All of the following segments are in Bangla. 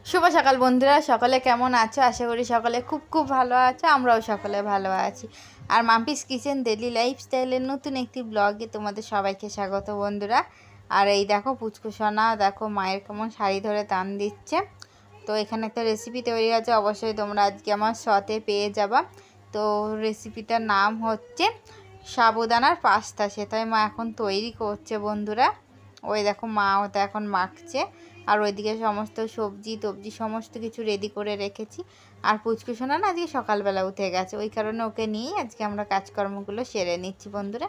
শুভ সকাল বন্ধুরা, সকলে কেমন আছো? আশা করি সকলে খুব খুব ভালো আছো। আমরাও সকলে ভালো আছি। আর মাম্পিস কিচেন ডেলি লাইফস্টাইলের নতুন একটি ব্লগে তোমাদের সবাইকে স্বাগত বন্ধুরা। আর এই দেখো পুচকু সোনা, দেখো মায়ের কেমন শাড়ি ধরে টান দিচ্ছে। তো এখানে একটা রেসিপি তৈরি আছে, অবশ্যই তোমরা আজকে আমার শতে পেয়ে যাবা। তো রেসিপিটার নাম হচ্ছে সাবুদানার পাস্তা, সেটাই মা এখন তৈরি করছে বন্ধুরা। ওই দেখো মা ওটা এখন মাখছে, আর ওইদিকে সমস্ত সবজি টবজি সমস্ত কিছু রেডি করে রেখেছি। আর পুচকু সোনা না আজকে সকালবেলা উঠে গেছে, ওই কারণে ওকে নিয়েই আজকে আমরা কাজকর্মগুলো সেরে নিচ্ছি বন্ধুরা।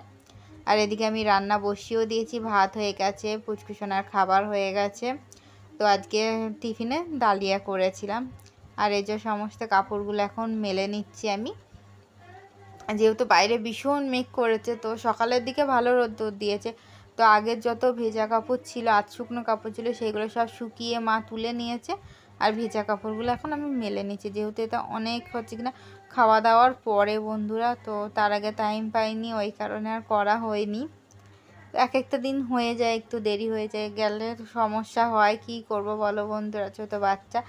আর এদিকে আমি রান্না বসিয়েও দিয়েছি, ভাত হয়ে গেছে, পুচকু সোনার খাবার হয়ে গেছে। তো আজকে টিফিনে ডালিয়া করেছিলাম। আর এই যে সমস্ত কাপড়গুলো এখন মেলে নিচ্ছি আমি, যেহেতু বাইরে ভীষণ মেঘ করেছে। তো সকালের দিকে ভালো রোদ্দুর দিয়েছে। তো আগের যত ভেজা কাপড় ছিল, আধ শুকনো কাপড় ছিল, সেগুলো সব শুকিয়ে মা তুলে নিয়েছে। আর ভেজা কাপড়গুলো এখন আমি মেলে নিচ্ছি, যেহেতু এটা অনেক হচ্ছে কিনা খাওয়া দাওয়ার পরে বন্ধুরা। তো তার আগে টাইম পাইনি, ওই কারণে আর করা হয়নি। এক একটা দিন হয়ে যায়, একটু দেরি হয়ে যায়, গেলে সমস্যা হয়। কি করব বলো বন্ধুরা, ছোটো বাচ্চা।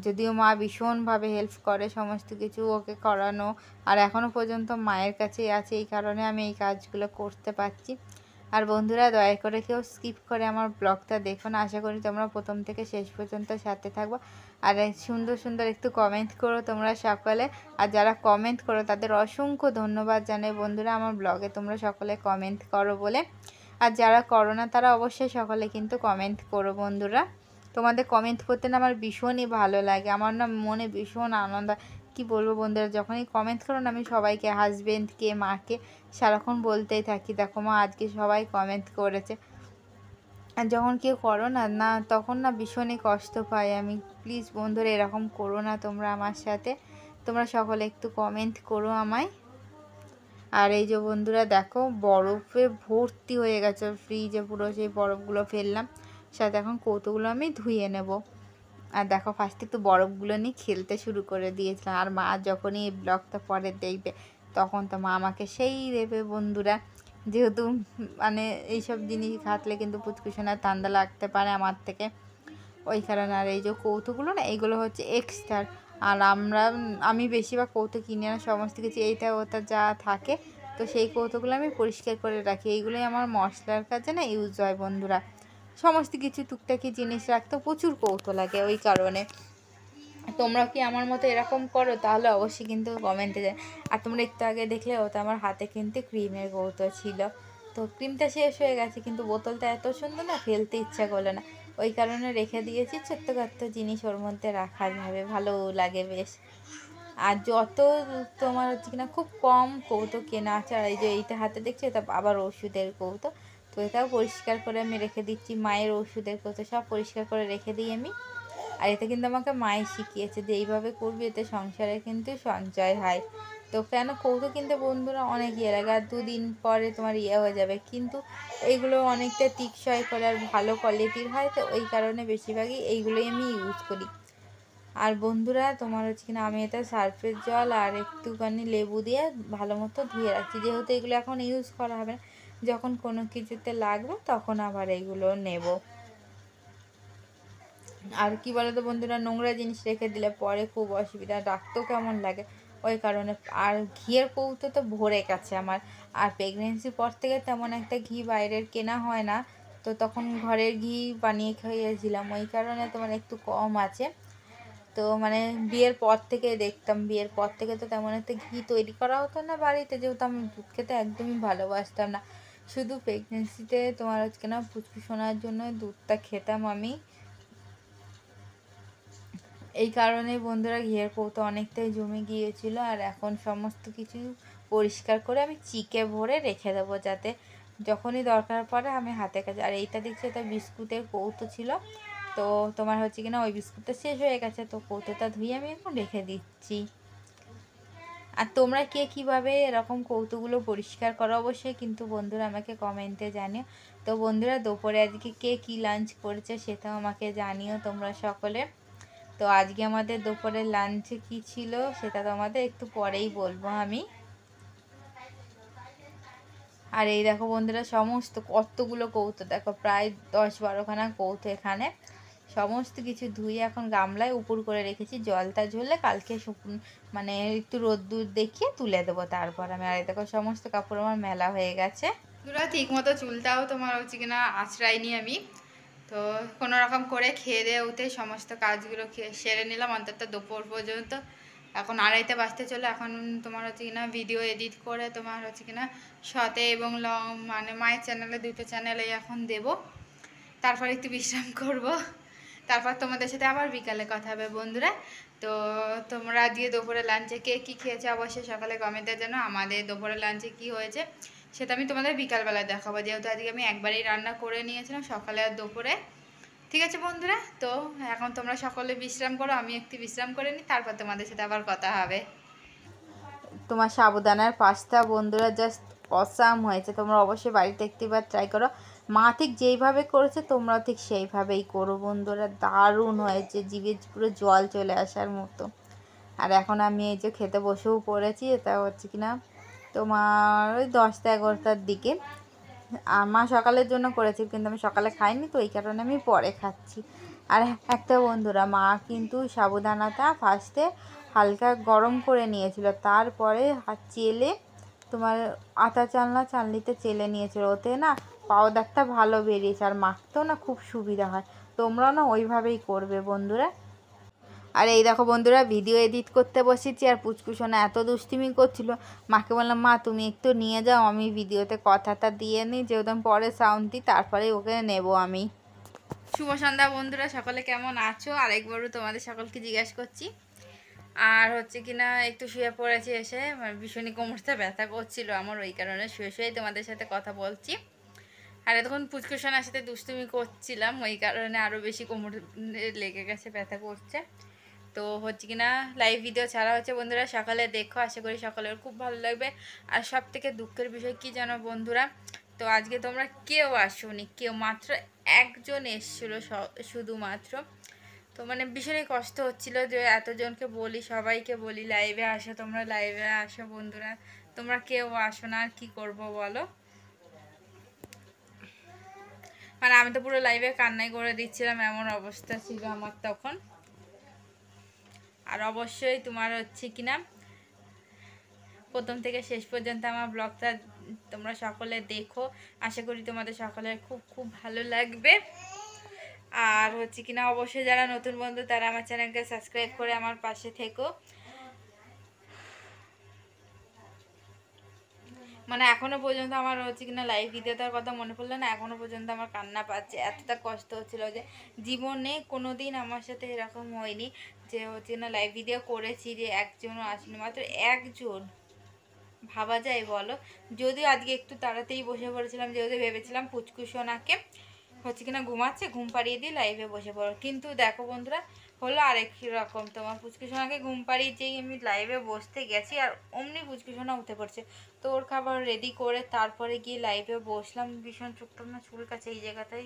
যদিও মা ভীষণভাবে হেল্প করে সমস্ত কিছু ওকে করানো, আর এখনও পর্যন্ত মায়ের কাছেই আছে, এই কারণে আমি এই কাজগুলো করতে পারছি। আর বন্ধুরা, দয়া করে কেউ স্কিপ করে আমার ব্লগটা দেখো না, আশা করি তোমরা প্রথম থেকে শেষ পর্যন্ত সাথে থাকবো। আর সুন্দর সুন্দর একটু কমেন্ট করো তোমরা সকলে। আর যারা কমেন্ট করো তাদের অসংখ্য ধন্যবাদ জানাই বন্ধুরা, আমার ব্লগে তোমরা সকলে কমেন্ট করো বলে। আর যারা করো না তারা অবশ্যই সকলে কিন্তু কমেন্ট করো বন্ধুরা। তোমাদের কমেন্ট করতে না আমার ভীষণই ভালো লাগে, আমার না মনে ভীষণ আনন্দ। কি বলবো বন্ধুরা, যখনই কমেন্ট করো না আমি সবাইকে, হাজবেন্ডকে, মাকে সারাক্ষণ বলতেই থাকি, দেখো মা আজকে সবাই কমেন্ট করেছে। আর যখন কেউ করো না না তখন না ভীষণই কষ্ট পাই আমি। প্লিজ বন্ধুরা এরকম করো না তোমরা আমার সাথে, তোমরা সকলে একটু কমেন্ট করো আমায়। আর এই যে বন্ধুরা দেখো বরফে ভর্তি হয়ে গেছে ফ্রিজে, পুরো সেই বরফগুলো ফেললাম। সাথে এখন কৌটোগুলো আমি ধুয়ে নেব। আর দেখো ফার্স্টে একটু বরফগুলো নিয়ে খেলতে শুরু করে দিয়েছিলাম। আর মা যখনই এই ব্লগটা পরে দেখবে তখন তো মা আমাকে সেই দেবে বন্ধুরা, যেহেতু মানে এইসব জিনিস ঘাটলে কিন্তু পুচকুসোনার ঠান্ডা লাগতে পারে আমার থেকে, ওই কারণে। আর এই যে কৌটোগুলো না, এইগুলো হচ্ছে এক্সট্রা। আর আমি বেশিরভাগ কৌটো কিনে না সমস্ত কিছু, এইটা ওটা যা থাকে তো সেই কৌটোগুলো আমি পরিষ্কার করে রাখি। এইগুলোই আমার মশলার কাজে না ইউজ হয় বন্ধুরা। সমস্ত কিছু টুকটাকি জিনিস রাখতে প্রচুর কৌটো লাগে, ওই কারণে। তোমরা কি আমার মতো এরকম করো? তাহলে অবশ্যই কিন্তু কমেন্টে যায়। আর তোমরা একটু আগে দেখলে ওটা আমার হাতে কিন্তু ক্রিমের কৌটো ছিল। তো ক্রিমটা শেষ হয়ে গেছে, কিন্তু বোতলটা এত সুন্দর না, ফেলতে ইচ্ছা করলো না, ওই কারণে রেখে দিয়েছি। ছোট্ট ছোট্ট জিনিস ওর মধ্যে রাখা যাবে, ভালো লাগে বেশ। আর যত তোমার হচ্ছে কিনা খুব কম কৌটো কেনা আছে। আর এই যে এইটা হাতে দেখছি, এটা আবার ওষুধের কৌটো। তো এটাও পরিষ্কার করে আমি রেখে দিচ্ছি, মায়ের ওষুধের কৌটো সব পরিষ্কার করে রেখে দিই আমি। আর এটা কিন্তু আমাকে মাই শিখিয়েছে যে এইভাবে করবি, এতে সংসারে কিন্তু সঞ্চয় হয়। তো কেন কৌটো কিনতে বন্ধুরা অনেক ইয়ে লাগে, আর দুদিন পরে তোমার ইয়ে হয়ে যাবে, কিন্তু এইগুলো অনেকটা টিকসই করে আর ভালো কোয়ালিটির হয়। তো ওই কারণে বেশিরভাগই এইগুলোই আমি ইউজ করি। আর বন্ধুরা তোমার হচ্ছে কিনা আমি এটা সার্ফের জল আর একটুখানি লেবু দিয়ে ভালো মতো ধুয়ে রাখছি, যেহেতু এগুলো এখন ইউজ করা হবে না, যখন কোনো কিছুতে লাগবে তখন আবার এগুলো নেব। আর কি বলো তো বন্ধুরা, নোংরা জিনিস রেখে দিলে পরে খুব অসুবিধা, রাখতেও কেমন লাগে, ওই কারণে। আর ঘিয়ের কৌটো তো ভরে গেছে আমার। আর প্রেগনেন্সির পর থেকে তেমন একটা ঘি বাইরের কেনা হয় না, তো তখন ঘরের ঘি বানিয়ে খাইয়েছিলাম, ওই কারণে তোমার একটু কম আছে। তো মানে বিয়ের পর থেকে দেখতাম, বিয়ের পর থেকে তো তেমন একটা ঘি তৈরি করা হতো না বাড়িতে, যেহেতু আমি দুধ খেতে একদমই ভালোবাসতাম না। শুধু প্রেগনেন্সিতে তোমার হচ্ছে না পুচকু শোনার জন্য দুধটা খেতাম আমি। এই কারণে বন্ধুরা ঘিয়ের কৌটো অনেকটাই জমে গিয়েছিল। আর এখন সমস্ত কিছু পরিষ্কার করে আমি চিকে ভরে রেখে দেবো, যাতে যখনই দরকার পড়ে আমি হাতে কাছে। আর এইটা দেখছি এটা বিস্কুটের কৌটো ছিল, তো তোমার হচ্ছে কিনা ওই বিস্কুটটা শেষ হয়ে গেছে, তো কৌটোটা ধুয়ে আমি এখন রেখে দিচ্ছি। আর তোমরা কে কীভাবে এরকম কৌটোগুলো পরিষ্কার করো অবশ্যই কিন্তু বন্ধুরা আমাকে কমেন্টে জানিও। তো বন্ধুরা দুপুরে আজকে কে কী লাঞ্চ করেছে সেটাও আমাকে জানিও তোমরা সকলে। তো আজকে আমাদের দুপুরের লাঞ্চে কি ছিল সেটা তোমাদের একটু পরেই বলবো আমি। আর এই দেখো বন্ধুরা সমস্ত কতগুলো কৌটো, দেখো প্রায় 10-12খানা কৌটো এখানে সমস্ত কিছু ধুয়ে এখন গামলায় উপর করে রেখেছি, জলটা ঝরলে কালকে মানে একটু রোদ্দুর দেখিয়ে তুলে দেবো তারপর আমি। আর দেখো সমস্ত কাপড় আমার মেলা হয়ে গেছে। পুরো ঠিক মতো চুলটাও তোমার হচ্ছে কিনা আঁচড়াইনি আমি, তো কোনো রকম করে খেয়ে দিয়ে উঠে সমস্ত কাজগুলো সেরে নিলাম অন্তত দুপুর পর্যন্ত। এখন 2:30 বাজতে চলে, এখন তোমার হচ্ছে কিনা ভিডিও এডিট করে তোমার হচ্ছে কিনা শর্টে এবং মানে মায়ের চ্যানেলে, দুটো চ্যানেলে এখন দেব, তারপর একটু বিশ্রাম করব, তারপর তোমাদের সাথে আবার বিকালে কথা হবে বন্ধুরা। তো তোমরা আজকে দুপুরে লাঞ্চে কে কী খেয়েছে অবশ্যই সকালে কমেন্টে জানো। আমাদের দুপুরে লাঞ্চে কি হয়েছে সেটা আমি তোমাদের বিকালবেলা দেখাবো, যেহেতু আজকে আমি একবারই রান্না করে নিয়েছিলাম সকালে আর দুপুরে। ঠিক আছে বন্ধুরা, তো এখন তোমরা সকলে বিশ্রাম করো, আমি একটু বিশ্রাম করে নিই, তারপর তোমাদের সাথে আবার কথা হবে। তোমার সাবুদানার পাস্তা বন্ধুরা জাস্ট অসাম হয়েছে, তোমরা অবশ্যই বাড়িতে একটিবার ট্রাই করো। মা ঠিক যেইভাবে করেছে তোমরাও ঠিক সেইভাবেই করো বন্ধুরা, দারুণ হয়েছে, জিভে পুরো জল চলে আসার মতো। আর এখন আমি এই যে খেতে বসেও পড়েছি, এটা হচ্ছে কিনা তোমার ওই 10টা-11টার দিকে। মা সকালের জন্য করেছি কিন্তু আমি সকালে খাইনি, তো এই কারণে আমি পরে খাচ্ছি। আর একটা বন্ধুরা, মা কিন্তু সাবুদানাটা ফার্স্টে হালকা গরম করে নিয়েছিল, তারপরে চেলে তোমার আটা চালনিতে চেলে নিয়েছিল, ওতে না পাউডারটা ভালো বেরিয়েছে আর মাখতেও না খুব সুবিধা হয়। তোমরাও না ওইভাবেই করবে বন্ধুরা। আর এই দেখো বন্ধুরা, ভিডিও এডিট করতে বসেছি আর পুচকুসোনা এত দুষ্টিমি করছিল, মাকে বললাম মা তুমি একটু নিয়ে যাও, আমি ভিডিওতে কথাটা দিয়ে নিই, যেহেতু পরে সাউন্ড দিই তারপরে ওকে নেব আমি। শুভ সন্ধ্যা বন্ধুরা, সকলে কেমন আছো আরেকবারও তোমাদের সকলকে জিজ্ঞাসা করছি। আর হচ্ছে কিনা একটু শুয়ে পড়েছি, এসে ভীষণই কোমরটা ব্যথা করছিল আমার, ওই কারণে শুয়ে শুয়েই তোমাদের সাথে কথা বলছি। আর এতক্ষণ পুচকুসোনার সাথে দুষ্টুমি করছিলাম, ওই কারণে আরও বেশি কোমর লেগে গেছে, ব্যথা করছে। তো হচ্ছে কিনা লাইভ ভিডিও ছাড়া হচ্ছে বন্ধুরা, সকালে দেখো, আশা করি সকলের খুব ভালো লাগবে। আর সব থেকে দুঃখের বিষয় কি জানো বন্ধুরা, তো আজকে তোমরা কেউ আসোনি, কেউ মাত্র একজন এসেছিলো শুধুমাত্র। তো মানে ভীষণই কষ্ট হচ্ছিল যে এতজনকে বলি, সবাইকে বলি লাইভে আসো, তোমরা লাইভে আসো বন্ধুরা, তোমরা কেউ আসো না, আর কী করবো বলো। মানে আমি তো পুরো লাইভে কান্নাই করে দিচ্ছিলাম, এমন অবস্থা ছিল আমার তখন। আর অবশ্যই তোমার হচ্ছে কিনা প্রথম থেকে শেষ পর্যন্ত আমার ব্লগটা তোমরা সকলে দেখো, আশা করি তোমাদের সকলের খুব খুব ভালো লাগবে। আর হচ্ছে কিনা অবশ্যই যারা নতুন বন্ধু তারা আমার চ্যানেলকে সাবস্ক্রাইব করে আমার পাশে থেকো। মানে এখনো পর্যন্ত আমার হচ্ছে কিনা লাইভ ভিডিওটার কথা মনে পড়লে না এখনো পর্যন্ত আমার কান্না পাচ্ছে, এতটা কষ্ট হচ্ছিল যে জীবনে কোনো দিন আমার সাথে এরকম হয়নি যে হচ্ছে না লাইভ ভিডিও করেছি যে একজনও আসেনি, মাত্র একজন, ভাবা যায় বলো। যদিও আজকে একটু তাড়াতাড়ি বসে পড়েছিলাম, যেহেতু ভেবেছিলাম পুচকুসোনাকে হচ্ছে কিনা ঘুমাচ্ছে, ঘুম পাড়িয়ে দিয়ে লাইভে বসে পড়ো, কিন্তু দেখো বন্ধুরা হলো আরেক রকম। তোমার পুচকুসোনাকে ঘুম পাড়িয়ে যেই আমি লাইভে বসতে গেছি আর অমনি পুচকুসোনা উঠে পড়ছে, তো ওর খাবার রেডি করে তারপরে গিয়ে লাইভে বসলাম। ভীষণ চোখটা না চুল কাছে, এই জায়গাটাই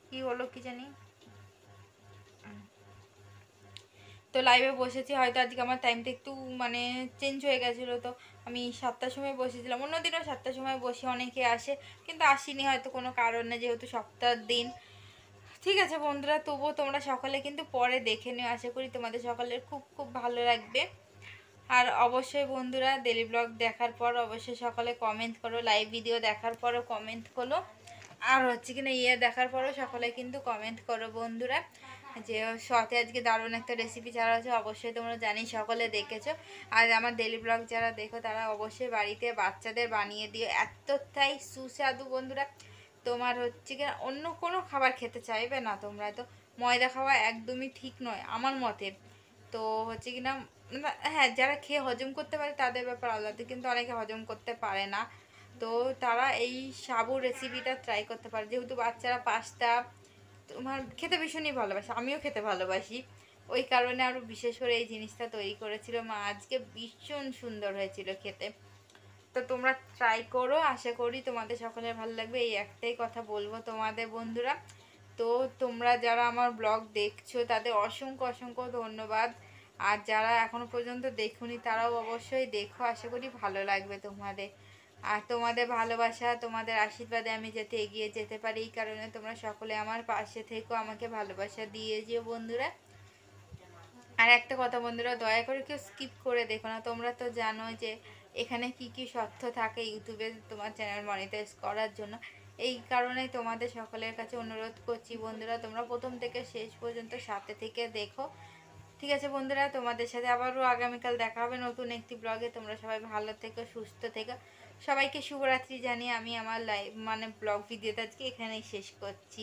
কি হলো কি জানি। তো লাইভে বসেছি, হয়তো আজকে আমার টাইমটা একটু মানে চেঞ্জ হয়ে গেছিলো, তো আমি 7টার সময় বসেছিলাম, অন্যদিনও 7টার সময় বসে অনেকে আসে, কিন্তু আসিনি হয়তো কোনো কারণে, যেহেতু সপ্তাহের দিন। ঠিক আছে বন্ধুরা, তবুও তোমরা সকালে কিন্তু পরে দেখে নিও, আশা করি তোমাদের সকলের খুব খুব ভালো লাগবে। আর অবশ্যই বন্ধুরা ডেলি ব্লগ দেখার পর অবশ্যই সকালে কমেন্ট করো, লাইভ ভিডিও দেখার পরও কমেন্ট করো, আর হচ্ছে কিনা দেখার পরও সকলে কিন্তু কমেন্ট করো বন্ধুরা, যে শর্টে আজকে দারুণ একটা রেসিপি ছাড়া আছে, অবশ্যই তোমরা জানি সকলে দেখেছো। আর আমার ডেলি ব্লগ যারা দেখো তারা অবশ্যই বাড়িতে বাচ্চাদের বানিয়ে দিও, এতটাই সুস্বাদু বন্ধুরা, তোমার হচ্ছে কি অন্য কোনো খাবার খেতে চাইবে না তোমরা। তো ময়দা খাওয়া একদমই ঠিক নয় আমার মতে। তো হচ্ছে কিনা হ্যাঁ, যারা খেয়ে হজম করতে পারে তাদের ব্যাপার আলাদা, কিন্তু অনেকে হজম করতে পারে না, তো তারা এই সাবুর রেসিপিটা ট্রাই করতে পারে, যেহেতু বাচ্চারা পাস্তা তোমার খেতে ভীষণই ভালোবাসে, আমিও খেতে ভালোবাসি, ওই কারণে আরও বিশেষ করে এই জিনিসটা তৈরি করেছিল মা আজকে, ভীষণ সুন্দর হয়েছিল খেতে। তো তোমরা ট্রাই করো, আশা করি তোমাদের সকলের ভালো লাগবে, এই একটাই কথা বলবো তোমাদের বন্ধুরা। তো তোমরা যারা আমার ব্লগ দেখছো তাদের অসংখ্য অসংখ্য ধন্যবাদ, আর যারা এখনো পর্যন্ত দেখোনি তারাও অবশ্যই দেখো, আশা করি ভালো লাগবে তোমাদের। আর তোমাদের ভালোবাসা, তোমাদের আশীর্বাদে আমি যাতে এগিয়ে যেতে পারি, এই কারণে তোমরা সকলে আমার পাশে থেকো, আমাকে ভালোবাসা দিয়ে যেও বন্ধুরা। আর একটা কথা বন্ধুরা, দয়া করে কেউ স্কিপ করে দেখো না। তোমরা তো জানো যে এখানে কি কি শর্ত থাকে ইউটিউবে তোমার চ্যানেল মনিটাইজ করার জন্য। এই কারণেই তোমাদের সকলের কাছে অনুরোধ করছি বন্ধুরা, তোমরা প্রথম থেকে শেষ পর্যন্ত সাথে থেকে দেখো। ঠিক আছে বন্ধুরা, তোমাদের সাথে আবারও আগামীকাল দেখা হবে নতুন একটি ব্লগে। তোমরা সবাই ভালো থেকো, সুস্থ থেকো। সবাইকে শুভরাত্রি জানিয়ে আমি আমার লাইভ ব্লগ ভিডিওটা আজকে এখানেই শেষ করছি।